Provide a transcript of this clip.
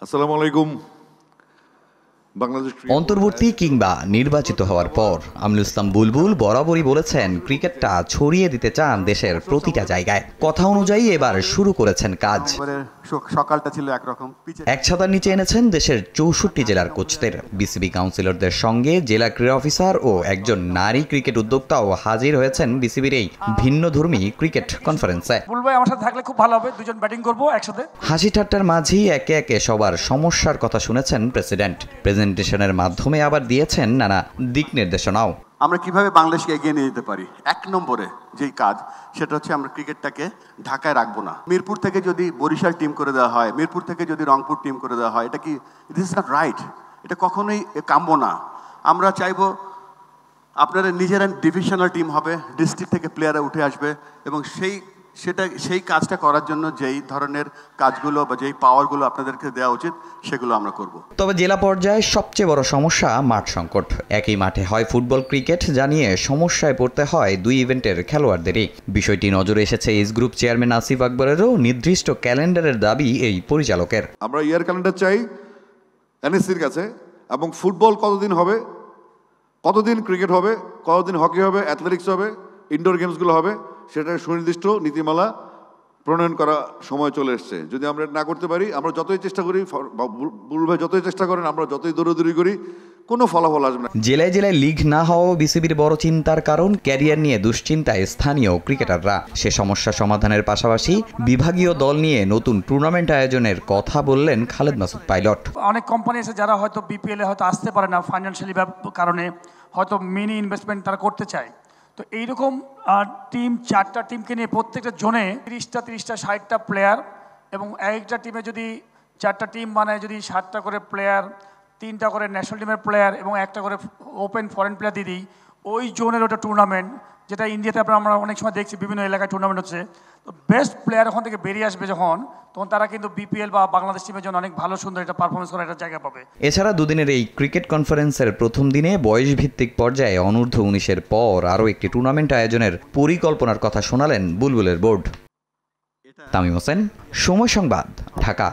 আসসালামু আলাইকুম। অন্তর্বর্তী কিংবা নির্বাচিত হওয়ার পর আমিনুল ইসলাম বুলবুল বরাবরই বলেছেন ক্রিকেটটা ছড়িয়ে দিতে চান দেশের প্রতিটা জায়গায়। কথা অনুযায়ী এবার শুরু করেছেন কাজ। সকালটা ছিল একরকম, এক ছাতার নিচে এনেছেন দেশের 64 জেলার কোচদের, বিসিবি কাউন্সিলরদের সঙ্গে জেলা ক্রীড়া অফিসার ও একজন নারী ক্রিকেট উদ্যোক্তাও হাজির হয়েছেন বিসিবির এই ভিন্নধর্মী ক্রিকেট কনফারেন্সে। বুলবুল আমার সাথে থাকলে খুব ভালো হবে, দুজন ব্যাটিং করবো একসাথে। হাসি ঠাট্টার মাঝেই একে একে সবার সমস্যার কথা শুনেছেন প্রেসিডেন্ট। প্রেজেন্টেশনের মাধ্যমে আবার দিয়েছেন নানা দিক নির্দেশনাও। আমরা কিভাবে বাংলাদেশকে এগিয়ে নিয়ে যেতে পারি, এক নম্বরে যেই কাজ সেটা হচ্ছে আমরা ক্রিকেটটাকে ঢাকায় রাখবো না। মিরপুর থেকে যদি বরিশাল টিম করে দেওয়া হয়, মিরপুর থেকে যদি রংপুর টিম করে দেওয়া হয়, এটা কি দিস ইজ নট রাইট, এটা কখনোই কাম্য না। আমরা চাইবো আপনারা নিজেরা ডিভিশনাল টিম হবে, ডিস্ট্রিক্ট থেকে প্লেয়াররা উঠে আসবে এবং সেই কাজটা করার জন্য যেই ধরনের কাজগুলো বা যেই পাওয়ারগুলো আপনাদেরকে দেওয়া উচিত সেগুলো আমরা করব। তবে জেলা পর্যায়ে সবচেয়ে বড় সমস্যা মাঠ সংকট। একই মাঠে হয় ফুটবল ক্রিকেট, জানিয়ে সমস্যায় পড়তে হয় দুই ইভেন্টের খেলোয়াড়দেরই। বিষয়টি নজরে এসেছে এস গ্রুপ চেয়ারম্যান আসিফ আকবরেরও। নির্দিষ্ট ক্যালেন্ডারের দাবি এই পরিচালকের। আমরা ইয়ার ক্যালেন্ডার চাই এনএসসির কাছে, এবং ফুটবল কতদিন হবে, কতদিন ক্রিকেট হবে, কতদিন হকি হবে, অ্যাথলেটিক্স হবে, ইনডোর গেমসগুলো হবে, সেটা সুনির্দিষ্ট নীতিমালা প্রণয়ন করা সময় চলে এসছে। যদি আমরা না করতে পারি, আমরা যতই চেষ্টা করি, বুলবুল ভাই যতই চেষ্টা করেন, আমরা যতই দৌড়াদৌড়ি করি, কোনো ফলাফল আসবে না। জেলায় জেলায় লিগ না হওয়াও বিসিবির বড় চিন্তার কারণ। ক্যারিয়ার নিয়ে দুশ্চিন্তায় স্থানীয় ক্রিকেটাররা। সে সমস্যা সমাধানের পাশাপাশি বিভাগীয় দল নিয়ে নতুন টুর্নামেন্ট আয়োজনের কথা বললেন খালেদ মাসুদ পাইলট। অনেক কোম্পানি আছে যারা হয়তো বিপিএল এ হয়তো আসতে পারে না, ফাইন্যান্সিয়ালি কারণে হয়তো মিনি ইনভেস্টমেন্ট তারা করতে চায়। তো এইরকম টিম, 4টা টিমকে নিয়ে প্রত্যেকটা জোনে 30টা 60টা প্লেয়ার, এবং একটা টিমে যদি 4টা টিম মানে যদি 7টা করে প্লেয়ার, 3টা করে ন্যাশনাল টিমের প্লেয়ার এবং একটা করে ওপেন ফরেন প্লেয়ার দিয়ে দিই, ওই জোনের ওটা টুর্নামেন্ট, যেটা ইন্ডিয়াতে আমরা অনেক সময় দেখছি বিভিন্ন এলাকায় টুর্নামেন্ট হচ্ছে। তো বেস্ট প্লেয়ার ওখান থেকে বেরিয়ে আসবে তখন তারা কিন্তু বিপিএল বা বাংলাদেশ টিমের জন্য অনেক ভালো সুন্দর একটা পারফরমেন্স করার একটা জায়গা পাবে। এছাড়া দুদিনের এই ক্রিকেট কনফারেন্সের প্রথম দিনে বয়সভিত্তিক পর্যায়ে অনূর্ধ্ব 19-এর পর আরও একটি টুর্নামেন্ট আয়োজনের পরিকল্পনার কথা শোনালেন বুলবুলের বোর্ড। তামিম হোসেন, সময় সংবাদ, ঢাকা।